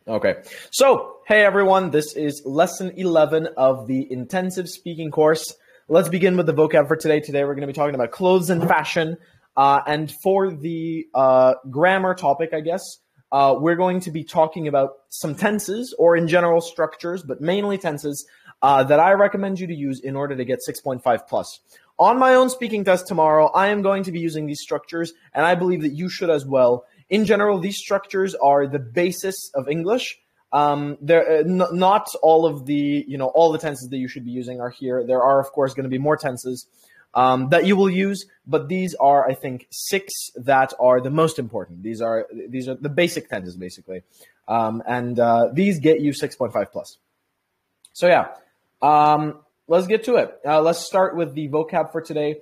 Okay. So, hey everyone, this is lesson 11 of the intensive speaking course. Let's begin with the vocab for today. Today we're going to be talking about clothes and fashion. And for the grammar topic, I guess, we're going to be talking about some tenses or in general structures, but mainly tenses that I recommend you to use in order to get 6.5 plus. On my own speaking test tomorrow, I am going to be using these structures, and I believe that you should as well. In general, these structures are the basis of English. Not all of the, all the tenses that you should be using are here. There are, of course, going to be more tenses that you will use, but these are, I think, 6 that are the most important. These are the basic tenses, basically, and these get you 6.5 plus. So yeah, let's get to it. Let's start with the vocab for today.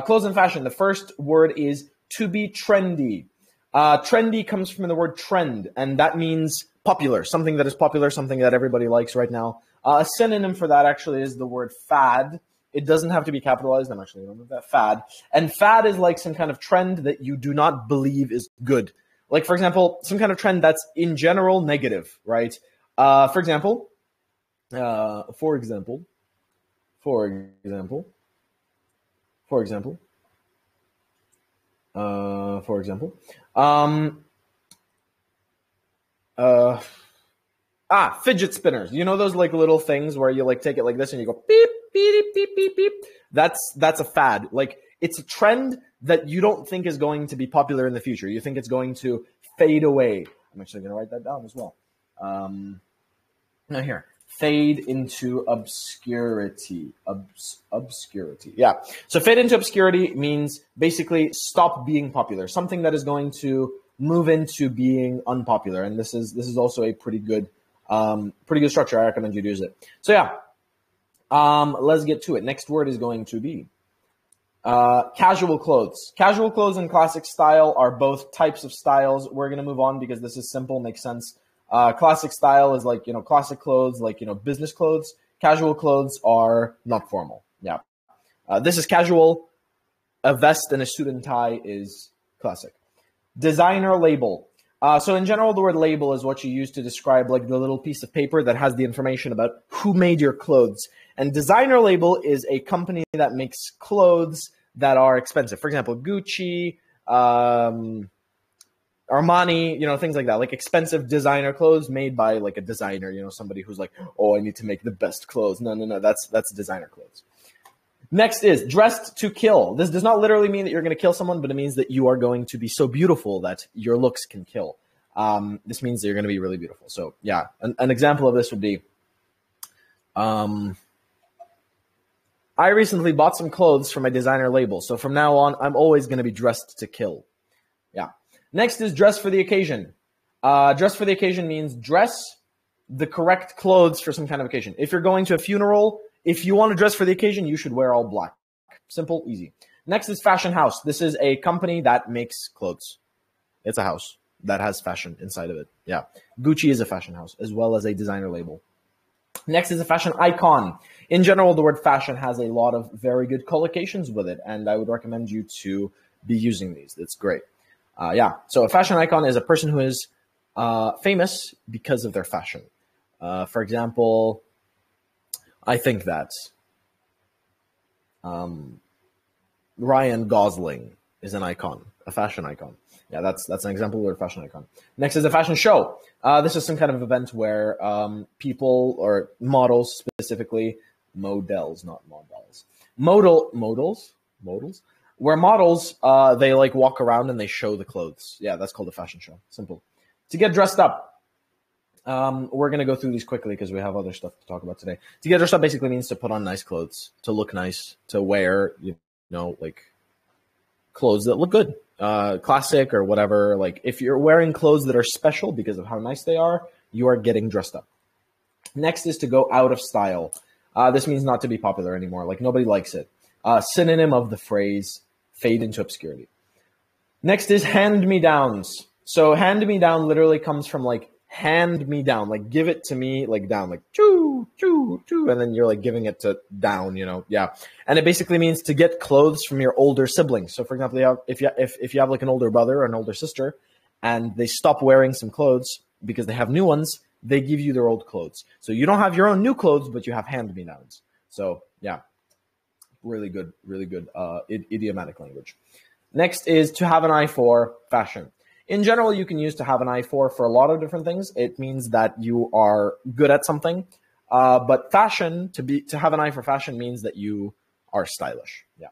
Clothes and fashion. The first word is to be trendy. Trendy comes from the word trend, and that means popular, something that is popular, something that everybody likes right now. A synonym for that actually is the word fad. It doesn't have to be capitalized. I'm actually going to move that, fad. And fad is like some kind of trend that you do not believe is good. Like, for example, some kind of trend that's in general negative, right? For example, fidget spinners. You know those like little things where you like take it like this and you go beep, beep, beep, beep, beep. That's a fad. Like, it's a trend that you don't think is going to be popular in the future. You think it's going to fade away. I'm actually going to write that down as well. Now here. Fade into obscurity. Obscurity. Yeah. So fade into obscurity means basically stop being popular. Something that is going to move into being unpopular. And this is also a pretty good structure. I recommend you use it. So yeah. Let's get to it. Next word is going to be casual clothes. Casual clothes and classic style are both types of styles. We're going to move on because this is simple, makes sense. Classic style is like, classic clothes, like, business clothes. Casual clothes are not formal. Yeah. This is casual. A vest and a suit and tie is classic. Designer label. So in general, the word label is what you use to describe like the little piece of paper that has the information about who made your clothes. And designer label is a company that makes clothes that are expensive. For example, Gucci, Armani, things like that, like expensive designer clothes made by like a designer, somebody who's like, oh, I need to make the best clothes. No, that's designer clothes. Next is dressed to kill. This does not literally mean that you're going to kill someone, but it means that you are going to be so beautiful that your looks can kill. This means that you're going to be really beautiful. So yeah, an example of this would be, I recently bought some clothes from a designer label. So from now on, I'm always going to be dressed to kill. Yeah. Next is dress for the occasion. Dress for the occasion means dress the correct clothes for some kind of occasion. If you're going to a funeral, if you want to dress for the occasion, you should wear all black. Simple, easy. Next is fashion house. This is a company that makes clothes. It's a house that has fashion inside of it. Yeah. Gucci is a fashion house as well as a designer label. Next is a fashion icon. In general, the word fashion has a lot of very good collocations with it, and I would recommend you to be using these. It's great. Yeah, so a fashion icon is a person who is famous because of their fashion. For example, I think that Ryan Gosling is an icon, a fashion icon. Yeah, that's an example of a fashion icon. Next is a fashion show. This is some kind of event where people or models, specifically models, not models, models. Where models, they like walk around and they show the clothes. Yeah, that's called a fashion show. Simple. To get dressed up. We're going to go through these quickly because we have other stuff to talk about today. To get dressed up basically means to put on nice clothes, to look nice, to wear, like clothes that look good, classic or whatever. Like if you're wearing clothes that are special because of how nice they are, you are getting dressed up. Next is to go out of style. This means not to be popular anymore. Like nobody likes it. Synonym of the phrase fade into obscurity. Next is hand-me-downs. So hand-me-down literally comes from like hand me down, like give it to me, like down, like choo, choo, choo, and then you're like giving it to down, yeah. And it basically means to get clothes from your older siblings. So for example, if you have like an older brother or an older sister, and they stop wearing some clothes because they have new ones, they give you their old clothes. So you don't have your own new clothes, but you have hand-me-downs. So yeah, really good idiomatic language. Next is to have an eye for fashion. In general, you can use to have an eye for a lot of different things. It means that you are good at something. But fashion, to have an eye for fashion means that you are stylish. Yeah.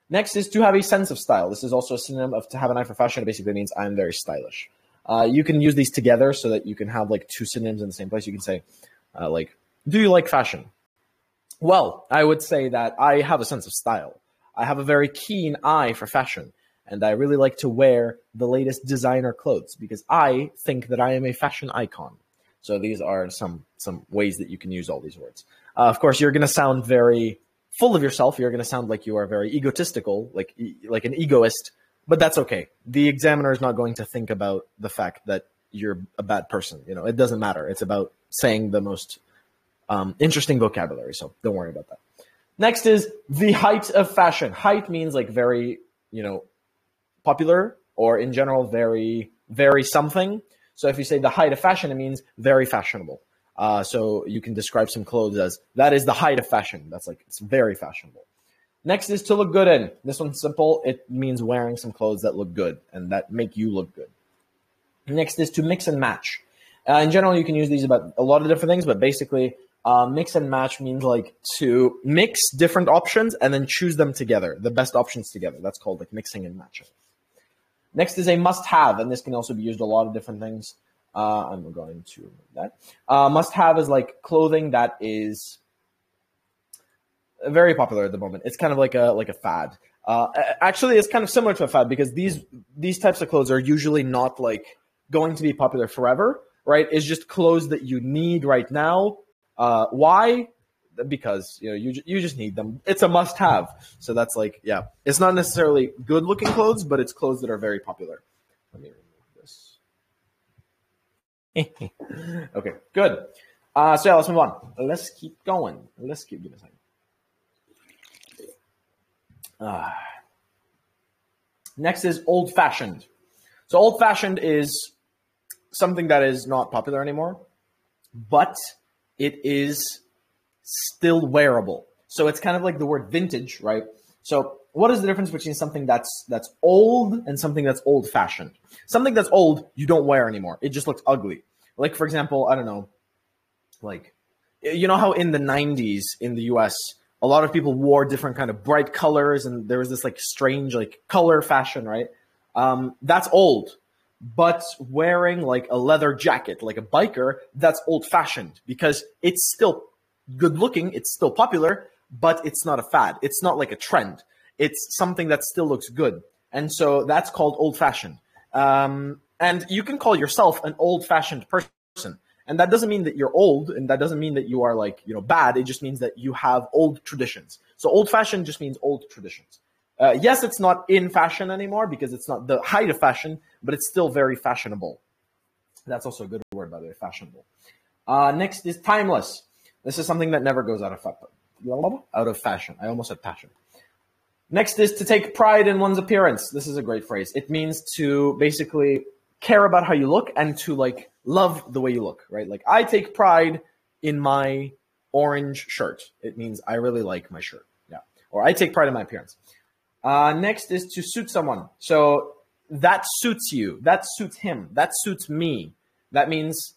Next is to have a sense of style. This is also a synonym of to have an eye for fashion. It basically means I'm very stylish. You can use these together so that you can have like two synonyms in the same place. You can say, do you like fashion? Well, I would say that I have a sense of style. I have a very keen eye for fashion, and I really like to wear the latest designer clothes because I think that I am a fashion icon. So these are some ways that you can use all these words. Of course, you're going to sound very full of yourself. You're going to sound like you are very egotistical, like an egoist, but that's okay. The examiner is not going to think about the fact that you're a bad person. You know, it doesn't matter. It's about saying the most interesting vocabulary, so don't worry about that. Next is the height of fashion. Height means like very, popular, or in general, very, very something. So if you say the height of fashion, it means very fashionable. So you can describe some clothes as that is the height of fashion. That's like, it's very fashionable. Next is to look good in. This one's simple. It means wearing some clothes that look good and that make you look good. Next is to mix and match. In general, you can use these about a lot of different things, but basically, mix and match means like to mix different options and then choose them together, the best options together. That's called like mixing and matching. Next is a must-have, and this can also be used a lot of different things. I'm going to remove that. Must-have is like clothing that is very popular at the moment. It's kind of like a fad. Actually, it's kind of similar to a fad because these types of clothes are usually not like going to be popular forever, right? It's just clothes that you need right now. Why? Because you just need them. It's a must-have. So that's like, yeah, it's not necessarily good-looking clothes, but it's clothes that are very popular. Let me remove this. Okay, good. So yeah, let's move on. Let's keep going. Give me a second. Next is old-fashioned. So old-fashioned is something that is not popular anymore, but it is still wearable. So it's kind of like the word vintage, right? So what is the difference between something that's old and something that's old-fashioned? Something that's old, you don't wear anymore. It just looks ugly. Like, for example, I don't know, like, you know how in the 90s in the US, a lot of people wore different kind of bright colors and there was this like strange like color fashion, right? That's old. But wearing like a leather jacket, like a biker, that's old-fashioned because it's still good looking, it's still popular, but it's not a fad. It's not like a trend. It's something that still looks good. And so that's called old-fashioned. And you can call yourself an old-fashioned person. And that doesn't mean that you're old, and that doesn't mean that you are like, bad. It just means that you have old traditions. So old-fashioned just means old traditions. Yes, it's not in fashion anymore because it's not the height of fashion, but it's still very fashionable. That's also a good word, by the way, fashionable. Next is timeless. This is something that never goes out of fashion. I almost said passion. Next is to take pride in one's appearance. This is a great phrase. It means to basically care about how you look and to like love the way you look, right? Like I take pride in my orange shirt. It means I really like my shirt. Yeah. Or I take pride in my appearance. Next is to suit someone. So that suits you. That suits him. That suits me. That means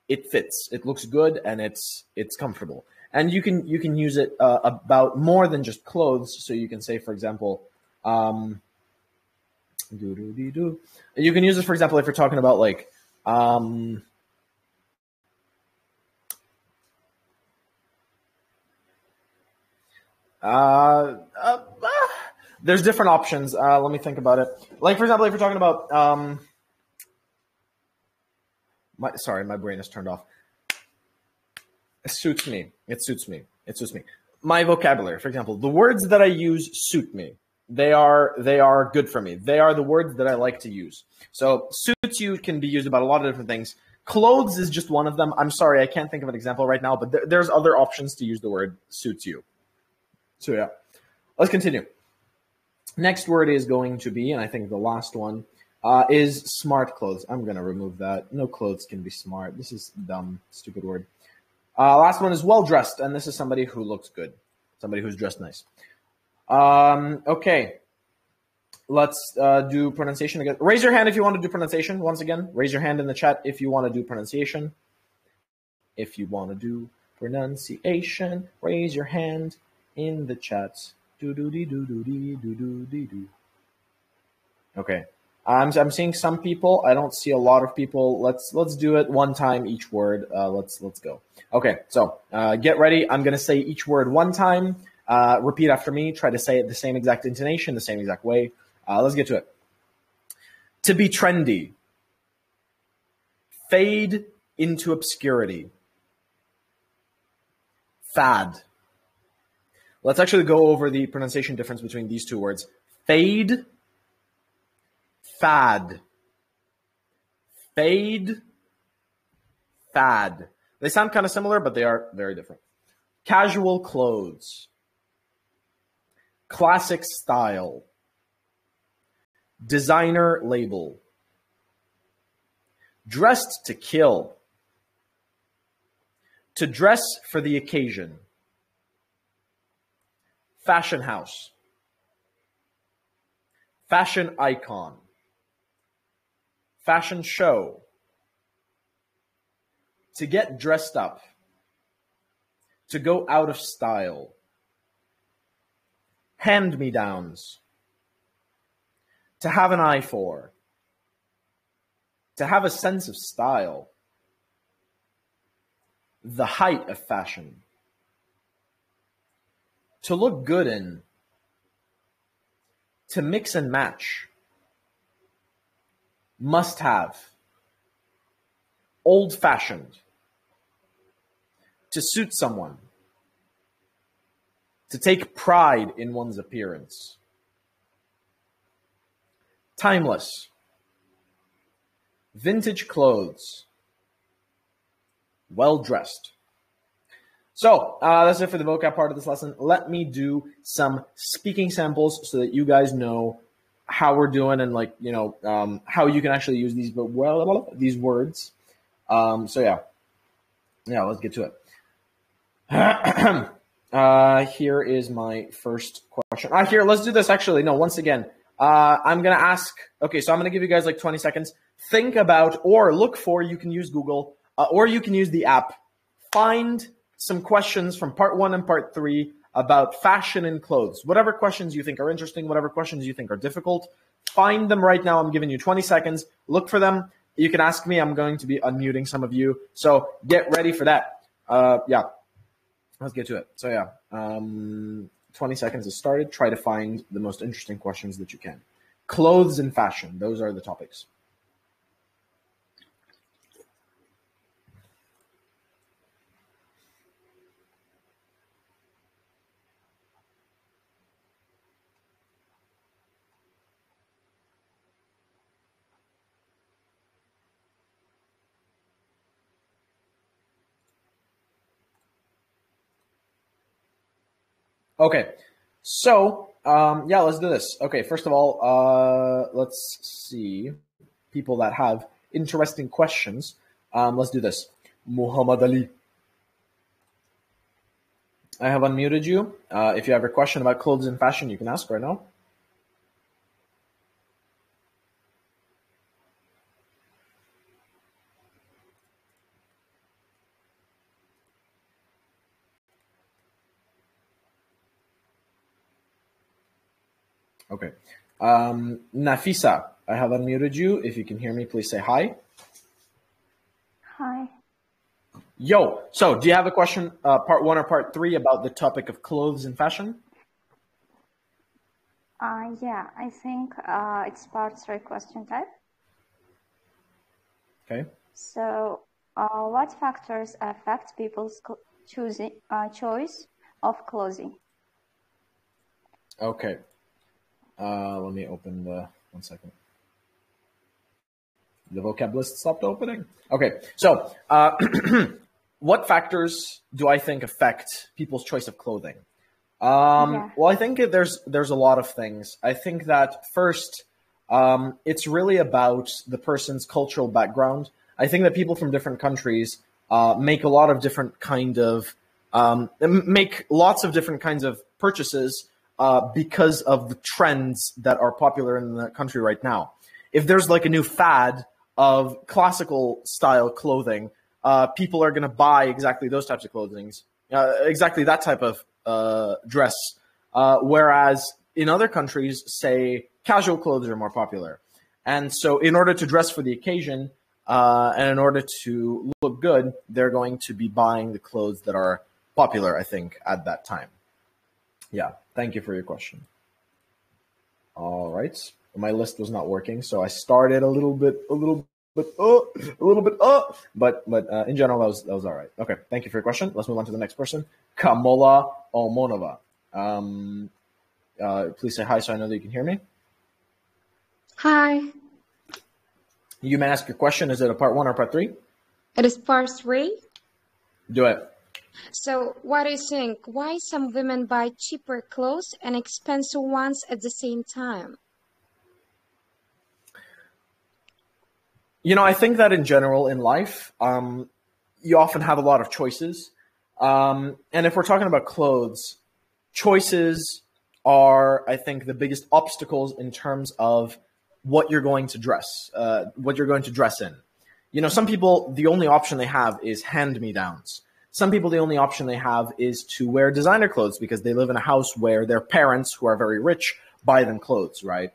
it fits. It looks good and it's comfortable. And you can use it about more than just clothes. So you can say, for example, you can use it, for example, if you're talking about like there's different options. Let me think about it. Like, for example, if you're talking about my brain is turned off. It suits me. It suits me. It suits me. My vocabulary, for example, the words that I use suit me. They are good for me. They are the words that I like to use. So suits you can be used about a lot of different things. Clothes is just one of them. I'm sorry, I can't think of an example right now, but there's other options to use the word suits you. So yeah, let's continue. Next word is going to be, and I think the last one, is smart clothes. I'm going to remove that. No clothes can be smart. This is dumb, stupid word. Last one is well-dressed, and this is somebody who looks good, somebody who's dressed nice. Okay. Let's do pronunciation again. Raise your hand if you want to do pronunciation. Once again, raise your hand in the chat if you want to do pronunciation. If you want to do pronunciation, raise your hand in the chat. Do-do-dee-do-do-dee, do-do-dee-do. Okay. I'm seeing some people. I don't see a lot of people. Let's do it one time each word. Let's go. Okay. So get ready. I'm gonna say each word one time. Repeat after me. Try to say it the same exact intonation, the same exact way. Let's get to it. To be trendy. Fade into obscurity. Fad. Let's actually go over the pronunciation difference between these two words. Fade. Fad. Fade. Fad. They sound kind of similar, but they are very different. Casual clothes. Classic style. Designer label. Dressed to kill. To dress for the occasion. Fashion house. Fashion icon. Fashion show. To get dressed up. To go out of style. Hand-me-downs. To have an eye for. To have a sense of style. The height of fashion. To look good in. To mix and match. Must have. Old-fashioned. To suit someone. To take pride in one's appearance. Timeless. Vintage clothes. Well-dressed. So that's it for the vocab part of this lesson. Let me do some speaking samples so that you guys know how we're doing and how you can actually use these words. So yeah, let's get to it. Here is my first question. Here, let's do this actually. No, once again, I'm going to ask, okay, so I'm going to give you guys like 20 seconds. Think about or look for, you can use Google, or you can use the app. Find some questions from part 1 and part 3 about fashion and clothes. Whatever questions you think are interesting, whatever questions you think are difficult, find them right now. I'm giving you 20 seconds. Look for them. You can ask me. I'm going to be unmuting some of you. So get ready for that. Yeah, let's get to it. So yeah, 20 seconds has started. Try to find the most interesting questions that you can. Clothes and fashion. Those are the topics. Okay, so yeah, let's do this. Okay, first of all, let's see people that have interesting questions. Let's do this. Muhammad Ali. I have unmuted you. If you have a question about clothes and fashion, you can ask right now. Okay. Nafisa, I have unmuted you. If you can hear me, please say hi. Hi. Yo, so do you have a question, part 1 or part 3 about the topic of clothes and fashion? Yeah, I think it's part 3 question type. Okay. So, what factors affect people's choice of clothing? Okay. Let me open the, 1 second. The vocab list stopped opening. Okay, so what factors do I think affect people's choice of clothing? Well, I think there's a lot of things. I think that first, It's really about the person's cultural background. I think that people from different countries make a lot of different kind of make lots of different kinds of purchases because of the trends that are popular in the country right now. If there's like a new fad of classical style clothing, people are going to buy exactly those types of clothing, exactly that type of dress. Whereas in other countries, say, casual clothes are more popular. And so in order to dress for the occasion and in order to look good, they're going to be buying the clothes that are popular, I think, at that time. Yeah, thank you for your question. All right. My list was not working, so I started a little bit, but in general, that was all right. Okay, thank you for your question. Let's move on to the next person, Kamola Omonova. Please say hi so I know that you can hear me. Hi. You may ask your question. Is it a part 1 or part 3? It is part 3. Do it. So what do you think? Why some women buy cheaper clothes and expensive ones at the same time? You know, I think that in general in life, you often have a lot of choices. And if we're talking about clothes, choices are, I think, the biggest obstacles in terms of what you're going to dress, what you're going to dress in. You know, some people, the only option they have is hand-me-downs. Some people, the only option they have is to wear designer clothes because they live in a house where their parents, who are very rich, buy them clothes, right?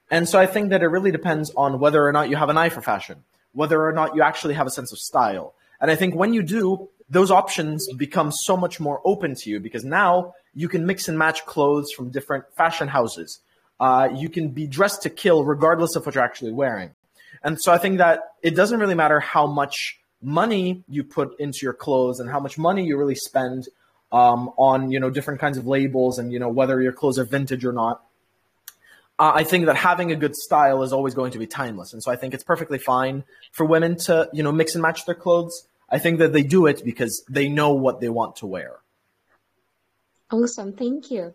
And so I think that it really depends on whether or not you have an eye for fashion, whether or not you actually have a sense of style. And I think when you do, those options become so much more open to you because now you can mix and match clothes from different fashion houses. You can be dressed to kill regardless of what you're actually wearing. And so I think that it doesn't really matter how much money you put into your clothes and how much money you really spend on, you know, different kinds of labels and, you know, whether your clothes are vintage or not. I think that having a good style is always going to be timeless. And so I think it's perfectly fine for women to, you know, mix and match their clothes. I think that they do it because they know what they want to wear. Awesome. Thank you.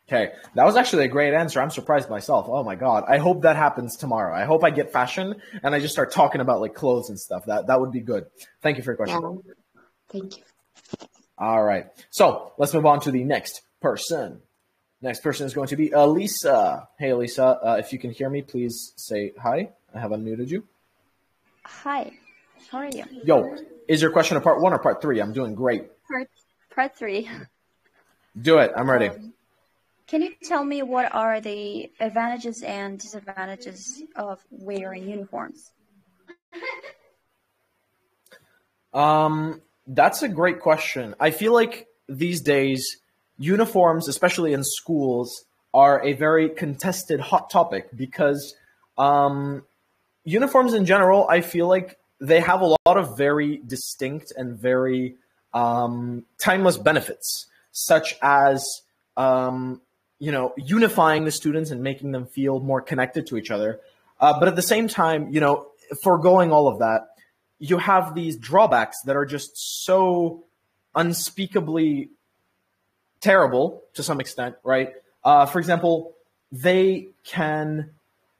Okay. That was actually a great answer. I'm surprised myself. Oh my God. I hope that happens tomorrow. I hope I get fashion and I just start talking about like clothes and stuff. That would be good. Thank you for your question. Yeah. Thank you. All right. So let's move on to the next person. Next person is going to be Elisa. Hey, Elisa, if you can hear me, please say hi. I have unmuted you. Hi, how are you? Yo, is your question a part 1 or part 3? I'm doing great. Part 3. Do it. I'm ready. Can you tell me what are the advantages and disadvantages of wearing uniforms? That's a great question. I feel like these days, uniforms, especially in schools, are a very contested hot topic because uniforms in general, I feel like they have a lot of very distinct and very timeless benefits, such as you know, unifying the students and making them feel more connected to each other. But at the same time, you know, foregoing all of that, you have these drawbacks that are just so unspeakably terrible to some extent, right? For example, they can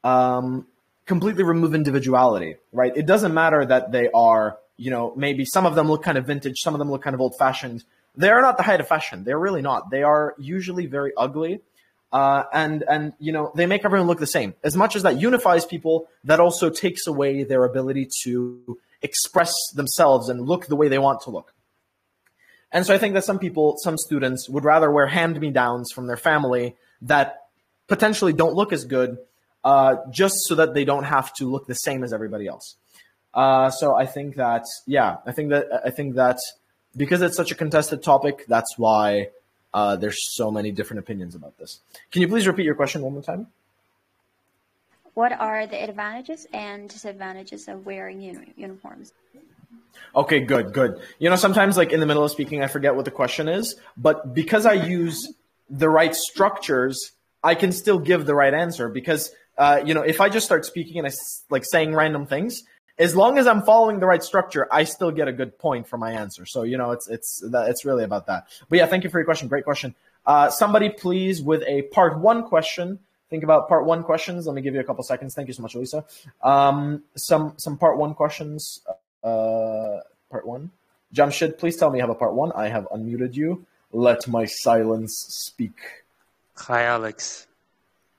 completely remove individuality, right? It doesn't matter that they are, you know, maybe some of them look kind of vintage, some of them look kind of old-fashioned. They are not the height of fashion. They're really not. They are usually very ugly. And you know, they make everyone look the same. As much as that unifies people, that also takes away their ability to express themselves and look the way they want to look. And so I think that some people, some students would rather wear hand-me-downs from their family that potentially don't look as good, just so that they don't have to look the same as everybody else. So I think that, yeah, I think that because it's such a contested topic, that's why there's so many different opinions about this. Can you please repeat your question one more time? What are the advantages and disadvantages of wearing uniforms? Okay, good. You know, sometimes like in the middle of speaking, I forget what the question is, but because I use the right structures, I can still give the right answer because, you know, if I just start speaking and I like saying random things, as long as I'm following the right structure, I still get a good point for my answer. So, you know, it's really about that. But yeah, thank you for your question. Great question. Somebody please with a part 1 question. think about part one questions. Let me give you a couple seconds. Thank you so much, Elisa. Some part one questions. Part one. Jamshid, please tell me you have a part one. I have unmuted you. Let my silence speak. Hi, Alex.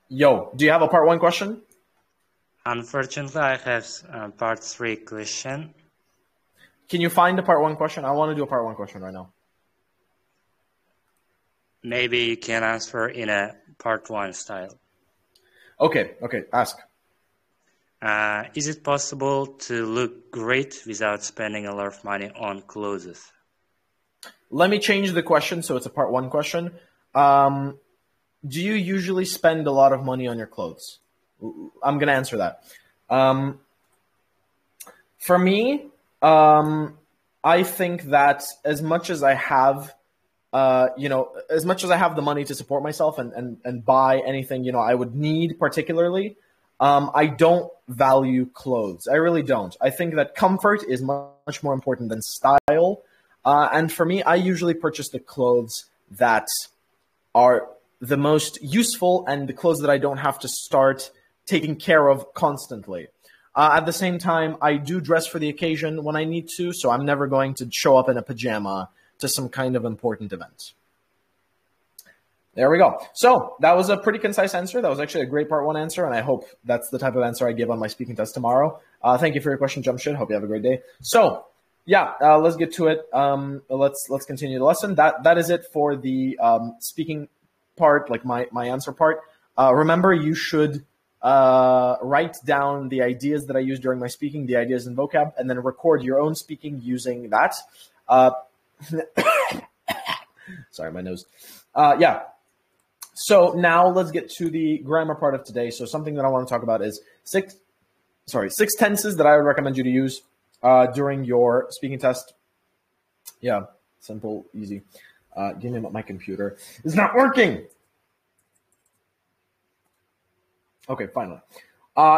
Yo, do you have a part one question? Unfortunately, I have part three question. Can you find a part one question? I want to do a part one question right now. Maybe you can answer in a part one style. Okay, ask. Is it possible to look great without spending a lot of money on clothes? Let me change the question so it's a part one question. Do you usually spend a lot of money on your clothes? I'm going to answer that. For me, I think that as much as I have, as much as I have the money to support myself and buy anything, I would need particularly, I don't value clothes. I really don't. I think that comfort is much more important than style. And for me, I usually purchase the clothes that are the most useful and the clothes that I don't have to start taking care of constantly. At the same time, I do dress for the occasion when I need to, so I'm never going to show up in a pajama to some kind of important event. There we go. So that was a pretty concise answer. That was actually a great part one answer, and I hope that's the type of answer I give on my speaking test tomorrow. Thank you for your question, Jamshid. Hope you have a great day. So yeah, let's get to it. Let's continue the lesson. That is it for the speaking part, like my answer part. Remember, you should write down the ideas that I use during my speaking, the ideas in vocab, and then record your own speaking using that. Sorry, my nose. Yeah. So now let's get to the grammar part of today. So something that I want to talk about is six tenses that I would recommend you to use during your speaking test. Yeah, simple, easy. Give me my computer. It's not working. Okay, finally.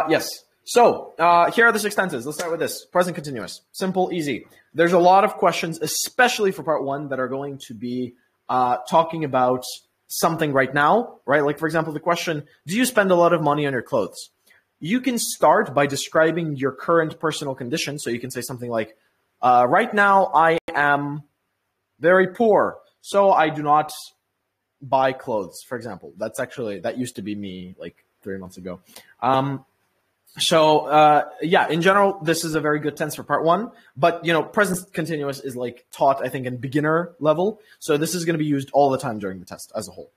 Yes. So here are the 6 tenses. Let's start with this. Present continuous. Simple, easy. There's a lot of questions, especially for part one, that are going to be talking about something right now, right? Like, for example, the question, do you spend a lot of money on your clothes? You can start by describing your current personal condition. So you can say something like, right now I am very poor, so I do not buy clothes, for example. That used to be me like 3 months ago. Yeah, in general, this is a very good tense for part one, but present continuous is like taught, I think, in beginner level. So this is going to be used all the time during the test as a whole.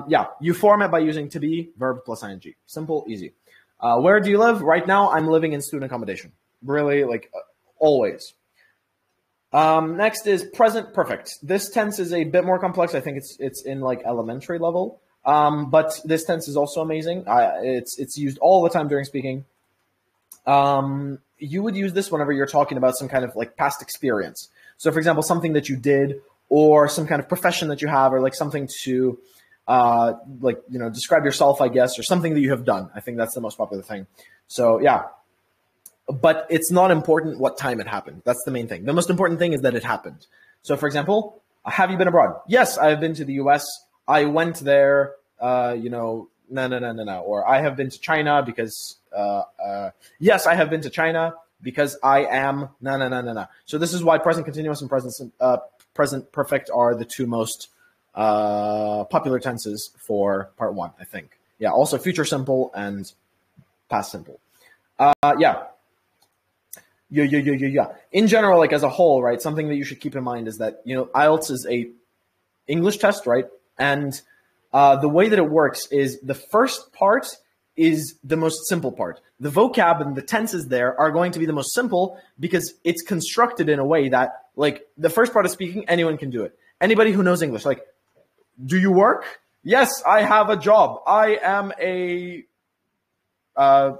Yeah, you form it by using to be, verb plus ing. Simple, easy. Where do you live? Right now, I'm living in student accommodation. Really, like always. Next is present perfect. This tense is a bit more complex. I think it's in like elementary level. But this tense is also amazing. It's used all the time during speaking. You would use this whenever you're talking about some kind of like past experience. So for example, something that you did or some kind of profession that you have, or like something to, describe yourself, I guess, or something that you have done. I think that's the most popular thing. So yeah, but it's not important what time it happened. That's the main thing. The most important thing is that it happened. So for example, have you been abroad? Yes, I've been to the US. I went there, no. Or I have been to China because, yes, I have been to China because I am, no. So this is why present continuous and present perfect are the 2 most popular tenses for part one, I think. Yeah, also future simple and past simple. Yeah. In general, like as a whole, right, something that you should keep in mind is that, IELTS is a English test, right? And the way that it works is the first part is the most simple part. The vocab and the tenses there are going to be the most simple because it's constructed in a way that, like, the first part of speaking, anyone can do it. Anybody who knows English, like, do you work? Yes, I have a job. I am a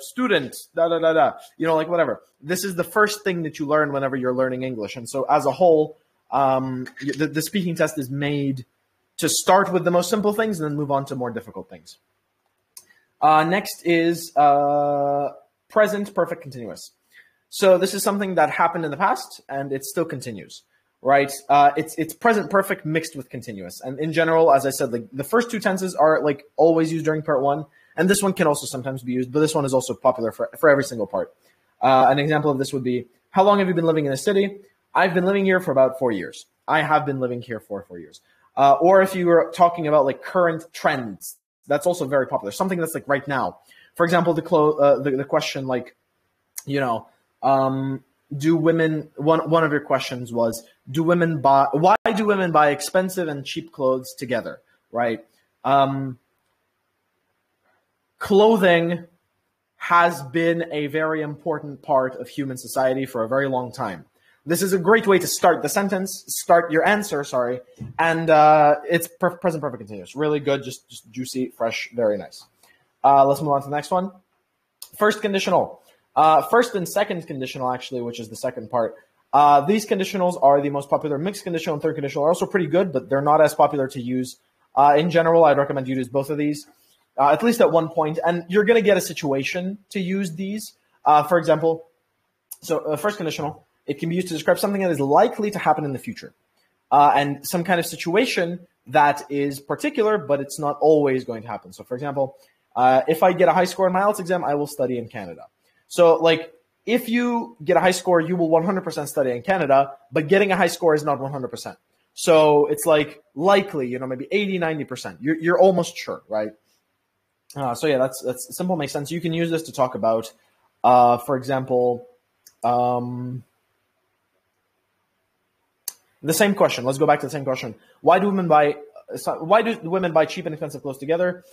student, like whatever. This is the first thing that you learn whenever you're learning English. And so as a whole, the speaking test is made to start with the most simple things and then move on to more difficult things. Next is present perfect continuous. So this is something that happened in the past and it still continues. right? It's present perfect mixed with continuous. And in general, as I said, like the first two tenses are like always used during part one, and this one can also sometimes be used, but this one is also popular for every single part. An example of this would be, how long have you been living in a city? I've been living here for about 4 years. I have been living here for 4 years. Or if you were talking about like current trends, that's also very popular. Something that's like right now. For example, the question like, you know, do women? One of your questions was, why do women buy expensive and cheap clothes together? Right? Clothing has been a very important part of human society for a very long time. This is a great way to start the sentence, start your answer, sorry, and it's present perfect continuous. Really good, just juicy, fresh, very nice. Let's move on to the next one. First conditional. First and second conditional, actually, which is the second part. These conditionals are the most popular. Mixed conditional and third conditional are also pretty good, but they're not as popular to use. In general, I'd recommend you use both of these, at least at one point, and you're going to get a situation to use these. For example, first conditional, it can be used to describe something that is likely to happen in the future, and some kind of situation that is particular, but it's not always going to happen. So, for example, if I get a high score in my IELTS exam, I will study in Canada. So, like, if you get a high score, you will 100% study in Canada, but getting a high score is not 100%. So it's like likely, you know, maybe 80, 90%. You're almost sure, right? So yeah, that's simple, makes sense. You can use this to talk about, for example, the same question. Let's go back to the same question. Why do women buy cheap and expensive clothes together?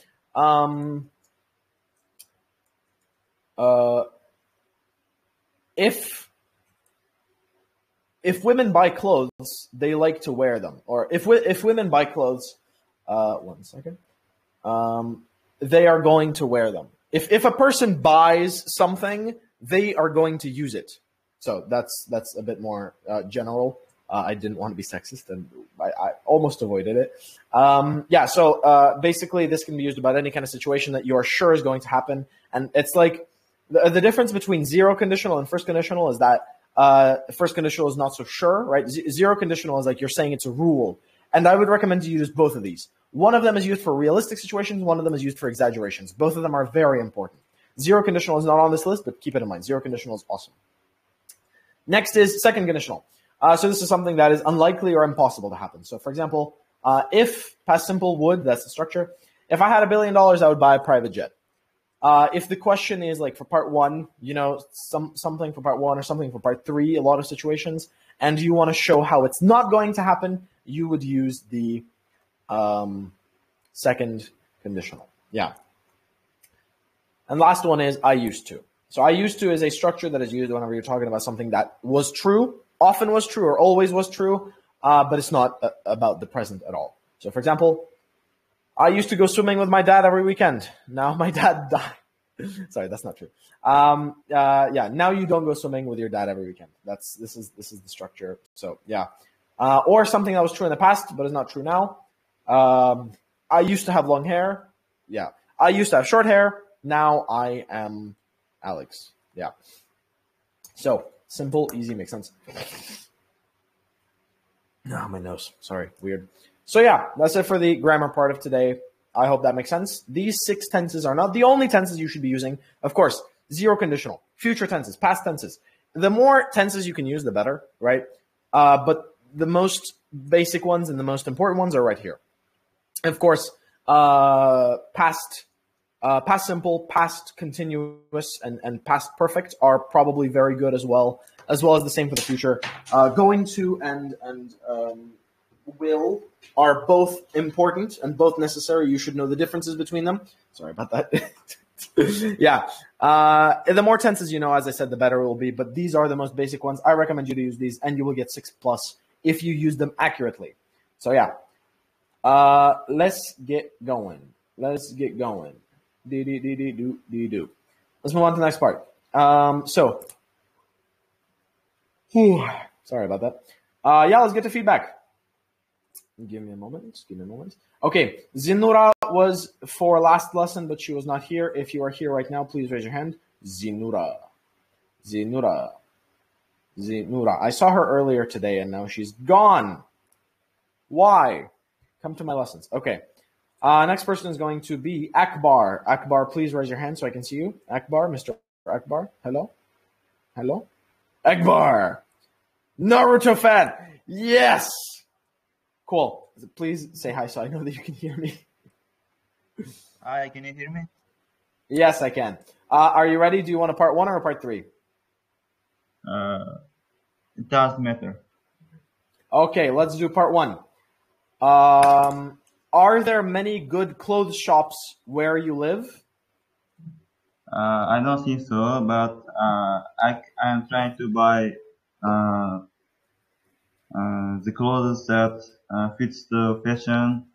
If women buy clothes, they like to wear them. Or if women buy clothes, one second, they are going to wear them. If a person buys something, they are going to use it. So that's a bit more general. I didn't want to be sexist, and I almost avoided it. Yeah, so basically this can be used about any kind of situation that you are sure is going to happen. And it's like the difference between zero conditional and first conditional is that first conditional is not so sure, right? Zero conditional is like you're saying it's a rule. And I would recommend you use both of these. One of them is used for realistic situations. One of them is used for exaggerations. Both of them are very important. Zero conditional is not on this list, but keep it in mind. Zero conditional is awesome. Next is second conditional. So this is something that is unlikely or impossible to happen. So for example, if past simple would, that's the structure. If I had $1 billion, I would buy a private jet. If the question is like for part one, you know, something for part one or something for part three, a lot of situations, and you want to show how it's not going to happen, you would use the second conditional. Yeah. And last one is I used to. So I used to is a structure that is used whenever you're talking about something that was true, often was true, or always was true, but it's not about the present at all. So for example, I used to go swimming with my dad every weekend. Now my dad died. Sorry, that's not true. Yeah, now you don't go swimming with your dad every weekend. This is the structure. So yeah, or something that was true in the past but is not true now. I used to have long hair. Yeah, I used to have short hair. Now I am Alex. Yeah. So simple, easy, makes sense. No, my nose. Sorry, weird. So yeah, that's it for the grammar part of today. I hope that makes sense. These 6 tenses are not the only tenses you should be using. Of course, zero conditional, future tenses, past tenses. The more tenses you can use, the better, right? But the most basic ones and the most important ones are right here. Of course, past simple, past continuous, and past perfect are probably very good as well as the same for the future. Going to and will are both important and both necessary. You should know the differences between them. Sorry about that. Yeah. The more tenses you know, as I said, the better it will be. But these are the most basic ones. I recommend you to use these, and you will get 6+ if you use them accurately. So yeah. Let's get going. Let's move on to the next part. Sorry about that. Yeah, let's get to feedback. Give me a moment. Okay, Zinura was for last lesson, but she was not here. If you are here right now, please raise your hand. Zinura. Zinura. I saw her earlier today and now she's gone. Why? Come to my lessons. Okay. Next person is going to be Akbar. Akbar, please raise your hand so I can see you. Akbar, Mr. Akbar. Hello? Hello? Akbar! Naruto fan! Yes! Cool. Please say hi so I know that you can hear me. Hi, can you hear me? Yes, I can. Are you ready? Do you want a part 1 or a part 3? It doesn't matter. Okay, let's do part 1. Are there many good clothes shops where you live? I don't think so, but I'm trying to buy the clothes that fits the fashion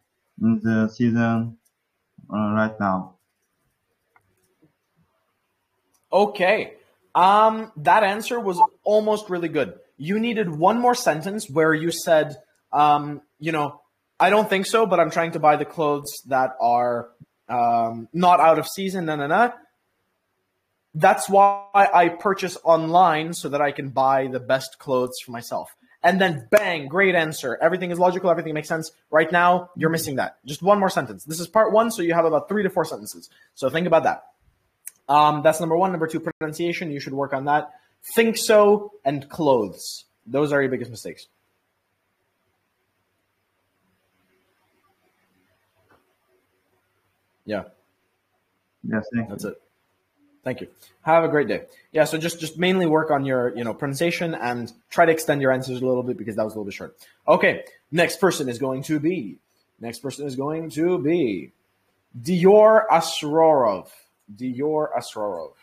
in the season right now. Okay. That answer was almost really good. You needed one more sentence where you said, I don't think so, but I'm trying to buy the clothes that are not out of season. That's why I purchase online so that I can buy the best clothes for myself. And then bang, great answer. Everything is logical. Everything makes sense. Right now, you're missing that. Just one more sentence. This is part 1, so you have about 3 to 4 sentences. So think about that. That's number 1. Number 2, pronunciation. You should work on that. Think so and clothes. Those are your biggest mistakes. Yeah. Yes, thank you. That's it. Thank you. Have a great day. Yeah, so just mainly work on your, pronunciation and try to extend your answers a little bit because that was a little bit short. Okay, next person is going to be Dior Asrorov. Dior Asrorov.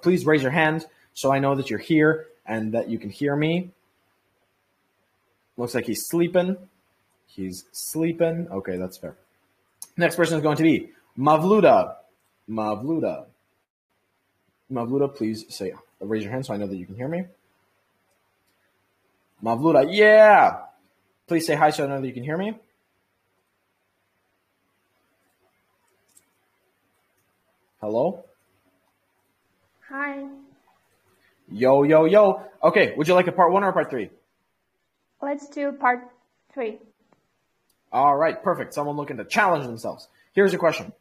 Please raise your hand so I know that you're here and that you can hear me. Looks like he's sleeping. Okay, that's fair. Next person is going to be Mavluda. Mavluda, please raise your hand so I know that you can hear me. Mavluda, yeah. Please say hi so I know that you can hear me. Hello? Hi. Yo. Okay, would you like a part 1 or a part 3? Let's do part 3. All right, perfect. Someone looking to challenge themselves. Here's a question.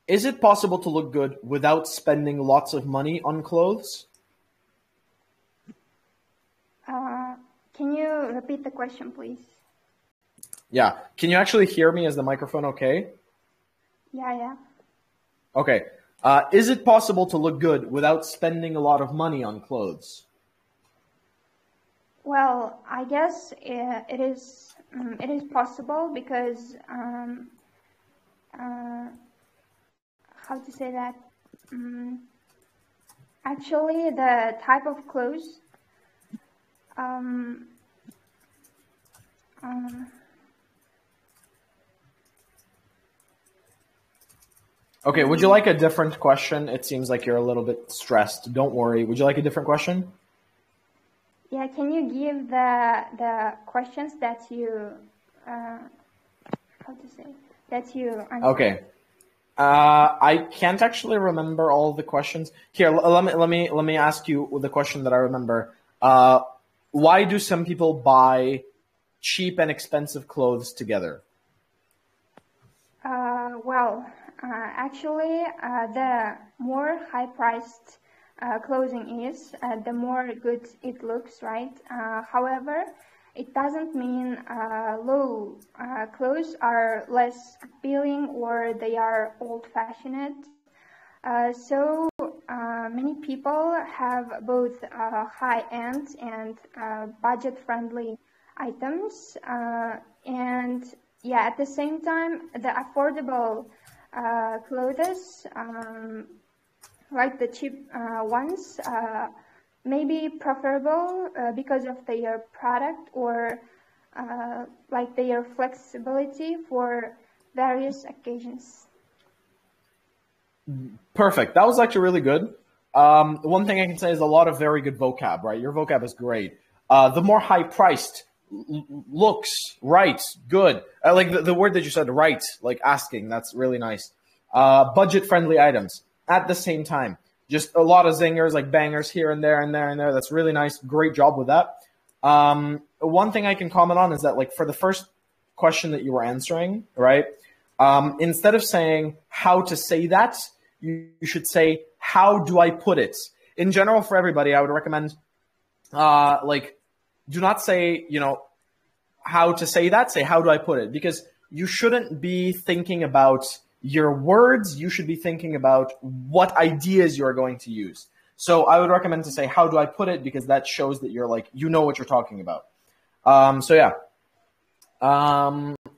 Is it possible to look good without spending lots of money on clothes? Can you repeat the question, please? Yeah. Can you actually hear me? Is the microphone okay? Yeah. Okay. Is it possible to look good without spending a lot of money on clothes? Well, I guess it is possible because how to say that? Actually, the type of clothes Okay, would you like a different question? It seems like you're a little bit stressed. Don't worry. Would you like a different question? Yeah, can you give the questions that you answered? Okay. I can't actually remember all the questions. Here, let me ask you the question that I remember. Why do some people buy cheap and expensive clothes together? Actually, the more high-priced clothing is, the more good it looks, right? However, it doesn't mean low clothes are less appealing or they are old-fashioned. So many people have both high-end and budget-friendly items, and yeah, at the same time, the affordable clothes, like the cheap ones, may be preferable because of their product or like their flexibility for various occasions. Perfect. That was actually really good. One thing I can say is a lot of very good vocab, right? Your vocab is great. The more high-priced looks, right, good. Like the word that you said, right, like asking, that's really nice. Budget-friendly items. at the same time. Just a lot of zingers, like bangers here and there and there and there. That's really nice. Great job with that. One thing I can comment on is that, like, for the first question that you were answering, right? Instead of saying how to say that, you should say, how do I put it? In general, for everybody, I would recommend, do not say, how to say that. Say, how do I put it? Because you shouldn't be thinking about your words. You should be thinking about what ideas you're going to use. So I would recommend to say, how do I put it? Because that shows that you're what you're talking about.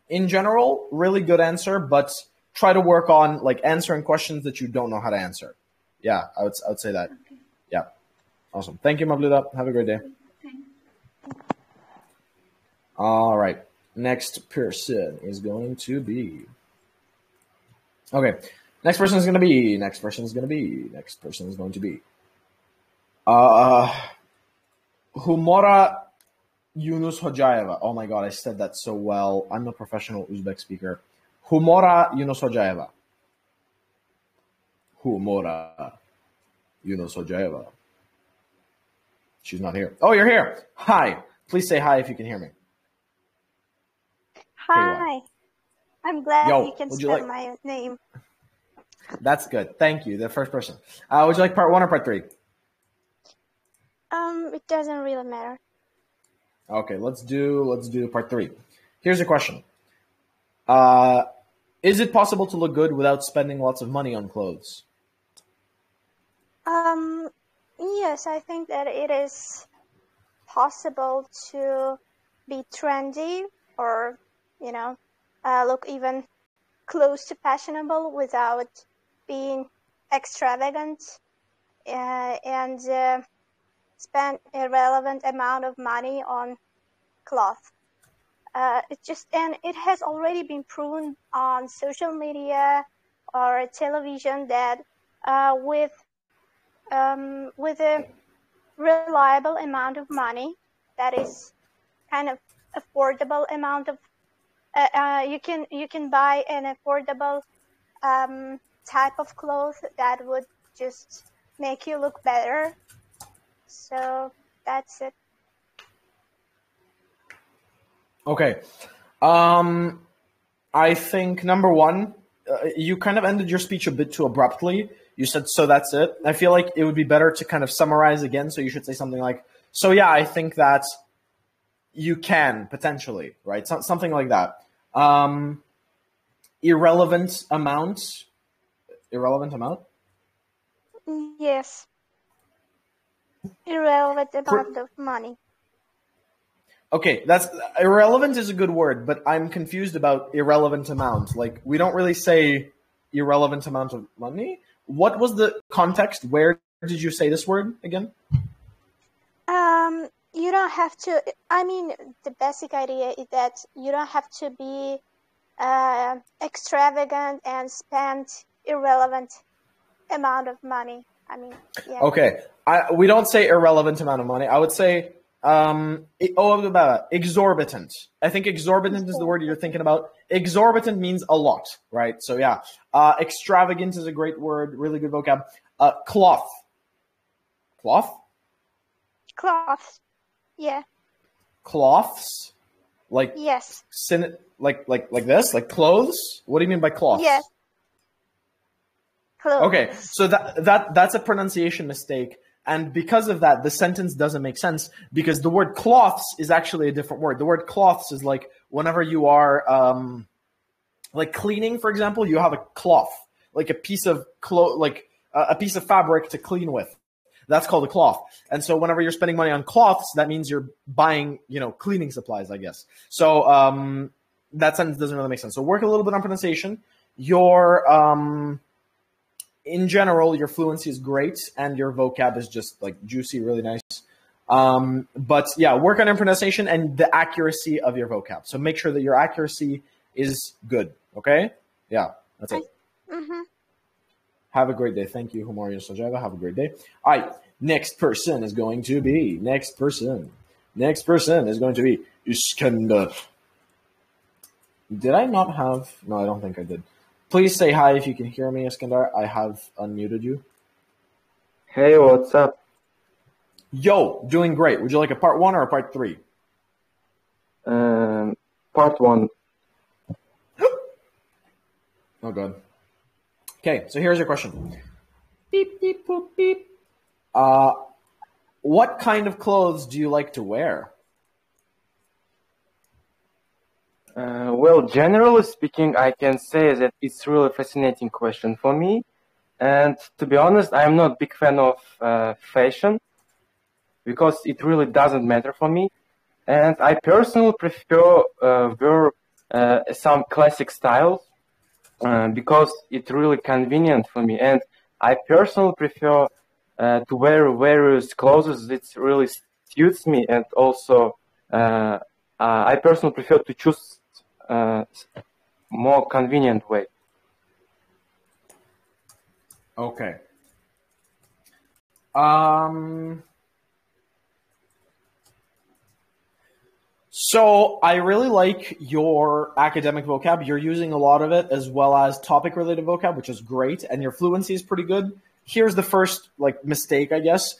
In general, really good answer, but try to work on answering questions that you don't know how to answer. Yeah, I would say that. Okay. Yeah. Awesome. Thank you, Mavluda. Have a great day. All right. Next person is going to be. Okay. Next person is going to be. Humora Yunus Hojaeva. Oh my God, I said that so well. I'm a professional Uzbek speaker. Humora Yunus Hojaeva. She's not here. Oh, you're here. Hi. Please say hi if you can hear me. Hi. I'm glad you can spell my name. That's good. Thank you. The first person. Would you like part 1 or part 3? It doesn't really matter. Okay, let's do part 3. Here's a question. Is it possible to look good without spending lots of money on clothes? Yes, I think that it is possible to be trendy or, look even close to fashionable without being extravagant and spend a relevant amount of money on cloth. It has already been proven on social media or television that with a reliable amount of money, that is kind of affordable amount of you can buy an affordable type of clothes that would just make you look better. So that's it. Okay. I think number 1, you kind of ended your speech a bit too abruptly. You said, so that's it. I feel like it would be better to kind of summarize again. So you should say something like, so yeah, I think that you can potentially, right? Something like that. Irrelevant amount? Yes. Irrelevant amount of money. Okay, that's irrelevant is a good word, but I'm confused about irrelevant amount. Like, we don't really say irrelevant amount of money. What was the context? Where did you say this word again? You don't have to. I mean, the basic idea is that you don't have to be extravagant and spend irrelevant amount of money. I mean, yeah. Okay, we don't say irrelevant amount of money. I would say exorbitant. I think exorbitant is the word you're thinking about. Exorbitant means a lot, right? So yeah, extravagant is a great word, really good vocab. Cloth. Yeah. Cloths, like yes. Like this, like clothes. What do you mean by cloths? Yes. Clothes. Okay, so that's a pronunciation mistake. And because of that, the sentence doesn't make sense because the word cloths is actually a different word. The word cloths is like whenever you are like cleaning, for example, you have a cloth, like a piece of a piece of fabric to clean with. That's called a cloth. And so whenever you're spending money on cloths, that means you're buying, cleaning supplies, I guess. So that sentence doesn't really make sense. So work a little bit on pronunciation. In general, your fluency is great and your vocab is just like juicy, really nice. But yeah, work on your pronunciation and the accuracy of your vocab. So make sure that your accuracy is good. Okay? Yeah, that's it. Mm-hmm. Have a great day. Thank you, Humor Yunus Hojaeva. Have a great day. All right, next person is going to be Iskandar. Did I not have? No, I don't think I did. Please say hi if you can hear me, Iskandar. I have unmuted you. Hey, what's up? Yo, doing great. Would you like a part 1 or a part 3? Part 1. Oh, God. Okay, so here's your question. Beep, beep, boop, beep. What kind of clothes do you like to wear? Well, generally speaking, I can say that it's really fascinating question for me. And to be honest, I'm not a big fan of fashion because it really doesn't matter for me. And I personally prefer wear some classic styles because it's really convenient for me. And I personally prefer to wear various clothes that really suits me. And also, I personally prefer to choose more convenient way. Okay. So I really like your academic vocab. You're using a lot of it as well as topic related vocab, which is great. And your fluency is pretty good. Here's the first mistake, I guess.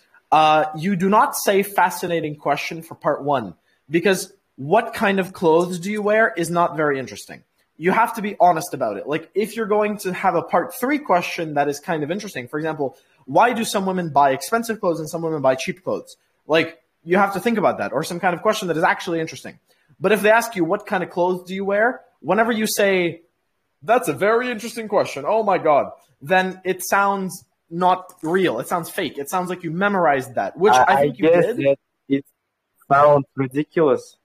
You do not say fascinating question for part 1 because what kind of clothes do you wear is not very interesting. You have to be honest about it. Like if you're going to have a part 3 question that is kind of interesting, for example, why do some women buy expensive clothes and some women buy cheap clothes? Like you have to think about that, or some kind of question that is actually interesting. But if they ask you what kind of clothes do you wear, whenever you say, that's a very interesting question, oh my God, then it sounds not real. It sounds fake. It sounds like you memorized that, which I think you guess did. That it sounds ridiculous.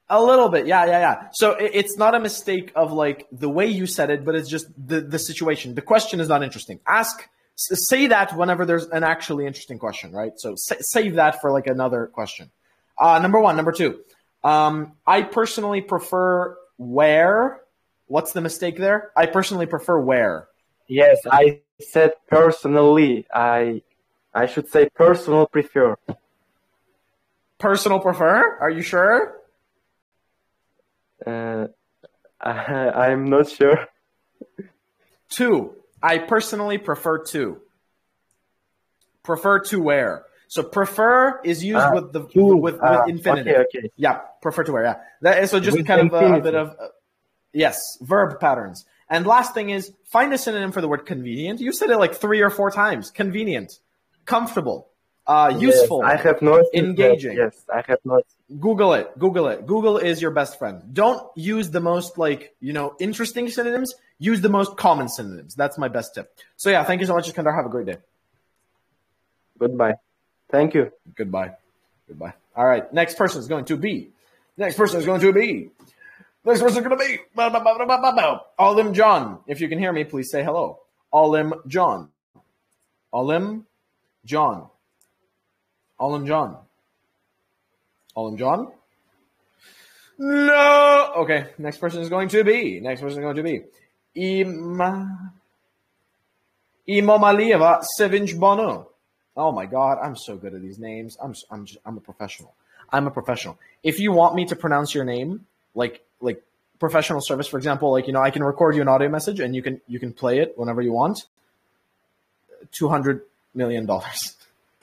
A little bit, yeah. So it's not a mistake of the way you said it, but it's just the situation. The question is not interesting. Say that whenever there's an actually interesting question, right? So save that for another question. Number 1. Number 2. I personally prefer wear. What's the mistake there? I personally prefer wear. Yes, I said personally. I should say personal prefer. Personal prefer? Are you sure? I'm not sure. 2. I personally prefer to. Prefer to wear. So prefer is used with infinitive. Okay. Yeah, prefer to wear. Yeah. So just With kind of a bit infinitive. of yes, verb patterns. And last thing is find a synonym for the word convenient. You said it 3 or 4 times. Convenient, comfortable, useful. Yes, I have noticed engaging. That. Yes, I have noticed. Google it. Google is your best friend. Don't use the most interesting synonyms. Use the most common synonyms. That's my best tip. So yeah, thank you so much, Iskandar. Have a great day. Goodbye. Thank you. Goodbye. All right. Next person is going to be. Next person is going to be. Alim John. If you can hear me, please say hello. Alim John. Alim John. No. Okay. Next person is going to be. Imomalieva Sevinch Bono. Oh my God, I'm so good at these names. I'm a professional. If you want me to pronounce your name, like professional service, for example, I can record you an audio message and you can play it whenever you want. $200 million.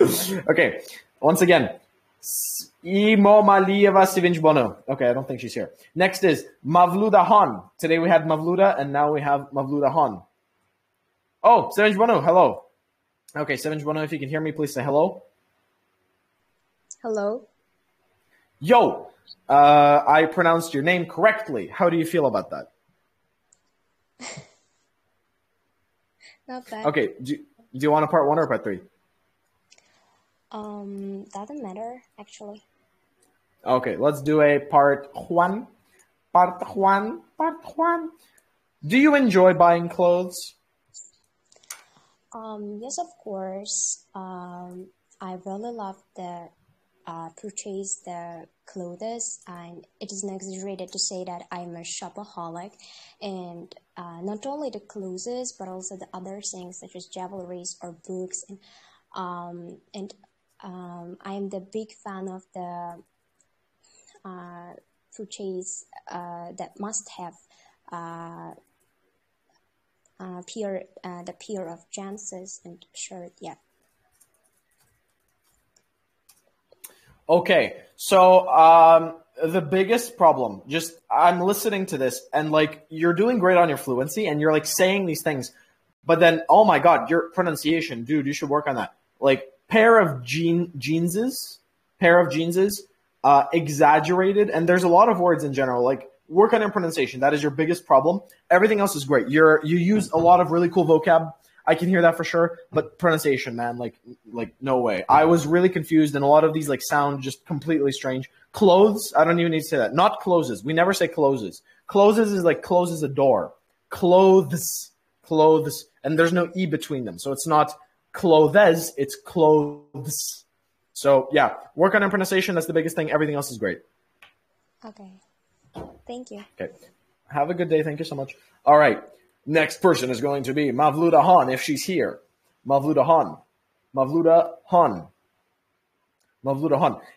Okay. Once again, Imomalieva Sevinch Bono. Okay, I don't think she's here. Next is Mavluda Han. Today we had Mavluda and now we have Mavluda Han. Oh, Sevinch Bono, hello. Okay, Sevinch Bono, if you can hear me, please say hello. Hello. Yo, I pronounced your name correctly. How do you feel about that? Not bad. Okay, do you want a part 1 or part 3? Doesn't matter, actually. Okay, let's do a part 1. Part 1. Do you enjoy buying clothes? Yes, of course. I really love the purchase the clothes, and it is not exaggerated to say that I'm a shopaholic, and not only the clothes but also the other things such as jewelries or books, and I'm the big fan of the purchase that must have the pair of jeans and shirt. Yeah. Okay, so the biggest problem, just I'm listening to this and like you're doing great on your fluency and you're like saying these things, but then oh my god, your pronunciation, dude, you should work on that. Like pair of jeanses, exaggerated, and there's a lot of words in general. Like work on your pronunciation. That is your biggest problem. Everything else is great. You use a lot of really cool vocab. I can hear that for sure, but pronunciation, man, like no way. I was really confused, and a lot of these like sound just completely strange. Clothes, I don't even need to say that. Not closes. We never say closes. Closes is like closes a door. Clothes, and there's no e between them, so it's not clothes, it's clothes. So yeah, work on your pronunciation. That's the biggest thing. Everything else is great. Okay. Thank you. Okay. Have a good day. Thank you so much. All right. Next person is going to be Mavluda Han, if she's here. Mavluda Han.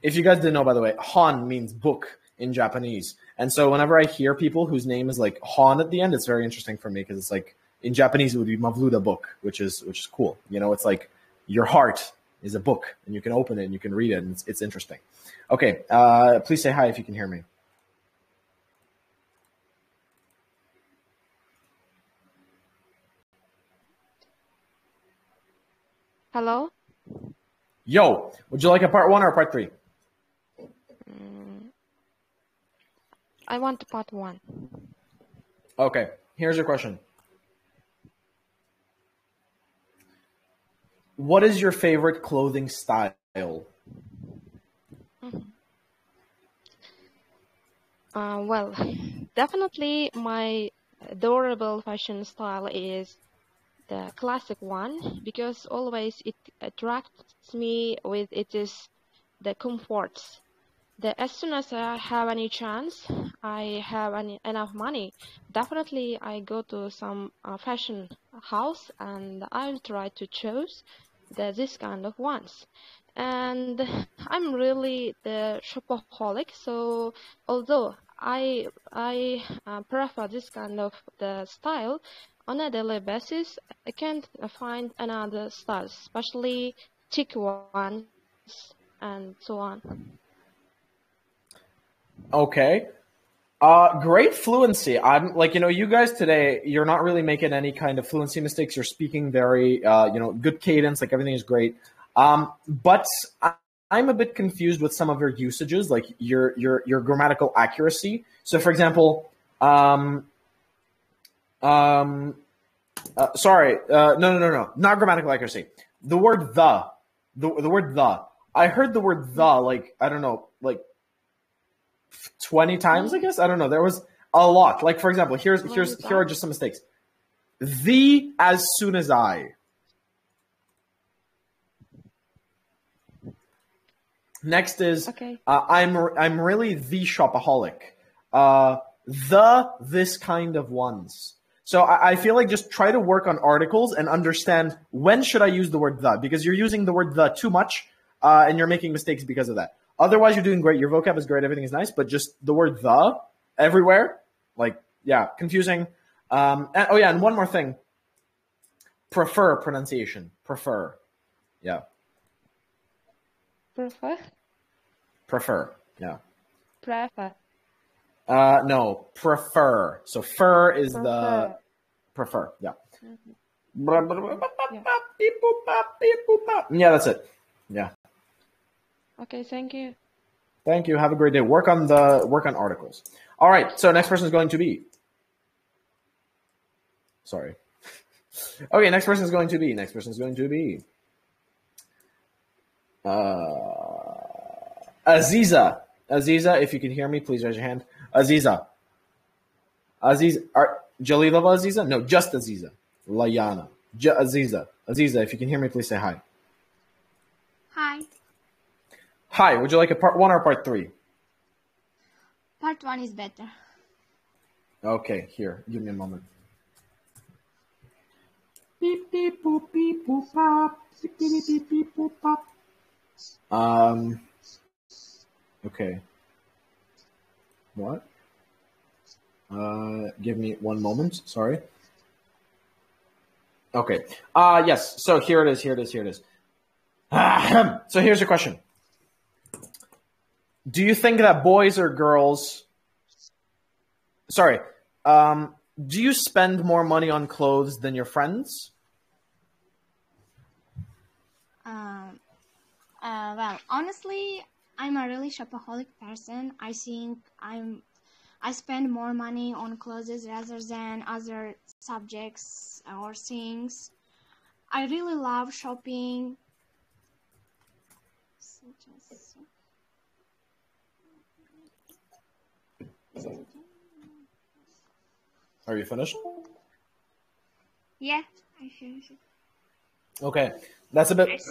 If you guys didn't know, by the way, Han means book in Japanese. And so whenever I hear people whose name is like Han at the end, it's very interesting for me because it's like in Japanese it would be Mavluda book, which is cool. You know, it's like your heart is a book and you can open it and you can read it and it's interesting. Okay, please say hi if you can hear me. Hello? Yo, would you like a part 1 or part 3? I want part 1. Okay, here's your question. What is your favorite clothing style? Well, definitely my adorable fashion style is the classic one because always it attracts me with it is the comforts. As soon as I have any chance, I have enough money, definitely I go to some fashion house and I'll try to choose this kind of ones. And I'm really the shopaholic, so although I prefer this kind of the style on a daily basis, I can't find another style, especially thick ones and so on. Okay. Great fluency. I'm like, you guys today, you're not really making any kind of fluency mistakes. You're speaking very, good cadence, like everything is great. But I'm a bit confused with some of your usages, like your grammatical accuracy. So for example, no, not grammatical accuracy. The word the word the. I heard the word the, like, I don't know, like 20 times, I guess. I don't know. There was a lot. Like, for example, here are just some mistakes. The as soon as I. Next is okay. I'm really the shopaholic. This kind of ones. So I feel like just try to work on articles and understand when should I use the word the, because you're using the word the too much and you're making mistakes because of that. Otherwise, you're doing great. Your vocab is great. Everything is nice, but just the word the everywhere, like, yeah, confusing. And one more thing. Prefer pronunciation. Prefer. Yeah. Prefer. Yeah. No, prefer. So fur is the prefer. Yeah. Yeah, that's it. Yeah. Okay, thank you. Thank you. Have a great day. Work on articles. All right. So next person is going to be. Sorry. Okay, next person is going to be. Aziza. Aziza, if you can hear me, please raise your hand. Aziza. Jalilova Aziza? No, just Aziza. Layana. Aziza. Aziza, if you can hear me, please say hi. Hi. Hi, would you like a part 1 or part 3? Part 1 is better. Okay, here, give me a moment. Beep, beep, boop, beep, boop, pop. Beep, beep, beep, beep, boop, pop. Okay. What? Give me one moment, sorry. Okay. Yes. So here it is. Here it is. Here it is. So here's your question. Do you think that boys or girls? Sorry. Do you spend more money on clothes than your friends? Well, honestly, I'm a really shopaholic person. I think I spend more money on clothes rather than other subjects or things. I really love shopping. Are you finished? Yeah, I finished it. Okay. That's a bit.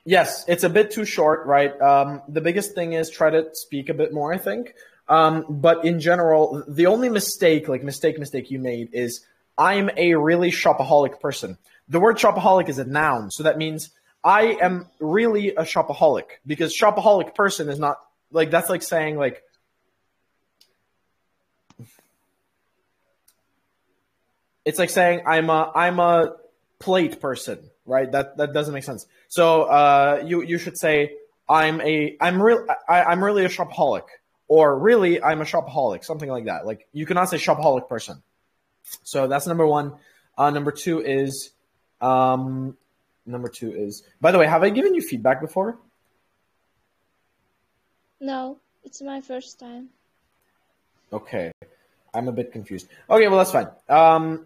Yes, it's a bit too short, right? The biggest thing is try to speak a bit more, I think. But in general, the only mistake you made is I'm a really shopaholic person. The word shopaholic is a noun, so that means I am really a shopaholic, because shopaholic person is not like, that's like saying like, it's like saying I'm a plate person, right? That doesn't make sense. So you should say I'm really a shopaholic, or really I'm a shopaholic, something like that. Like, you cannot say shopaholic person. So that's number one. Number two is, by the way, have I given you feedback before? No, it's my first time. Okay. I'm a bit confused. Okay, well, that's fine.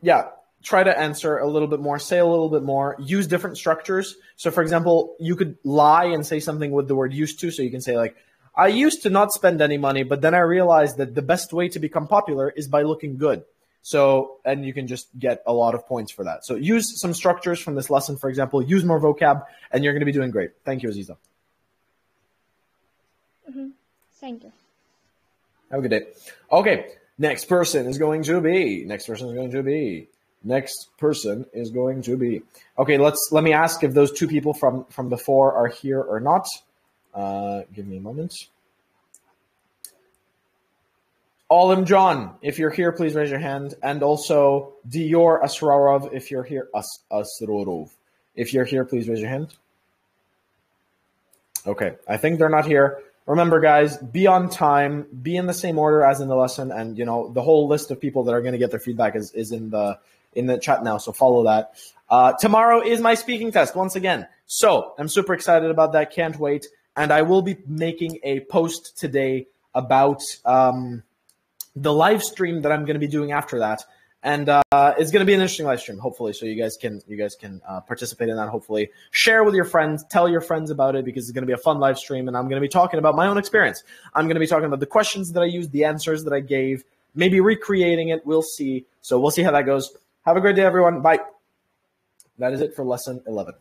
Yeah, try to answer a little bit more, say a little bit more, use different structures. So, for example, you could lie and say something with the word used to. So you can say like, I used to not spend any money, but then I realized that the best way to become popular is by looking good. So, and you can just get a lot of points for that. So use some structures from this lesson, for example, use more vocab, and you're going to be doing great. Thank you, Aziza. Thank you. Have a good day. Okay. Next person is going to be. Okay, let me ask if those two people from before are here or not. Give me a moment. Alim John, if you're here, please raise your hand. And also Dior Asrarov, if you're here. Asrarov. If you're here, please raise your hand. Okay, I think they're not here. Remember, guys, be on time, be in the same order as in the lesson, and the whole list of people that are going to get their feedback is in the chat now, so follow that. Tomorrow is my speaking test once again, so I'm super excited about that. Can't wait, and I will be making a post today about the live stream that I'm going to be doing after that. And it's going to be an interesting live stream, hopefully, so you guys can participate in that. Hopefully, share with your friends, tell your friends about it, because it's going to be a fun live stream, and I'm going to be talking about my own experience. I'm going to be talking about the questions that I used, the answers that I gave, maybe recreating it. We'll see. So we'll see how that goes. Have a great day, everyone. Bye. That is it for lesson 11.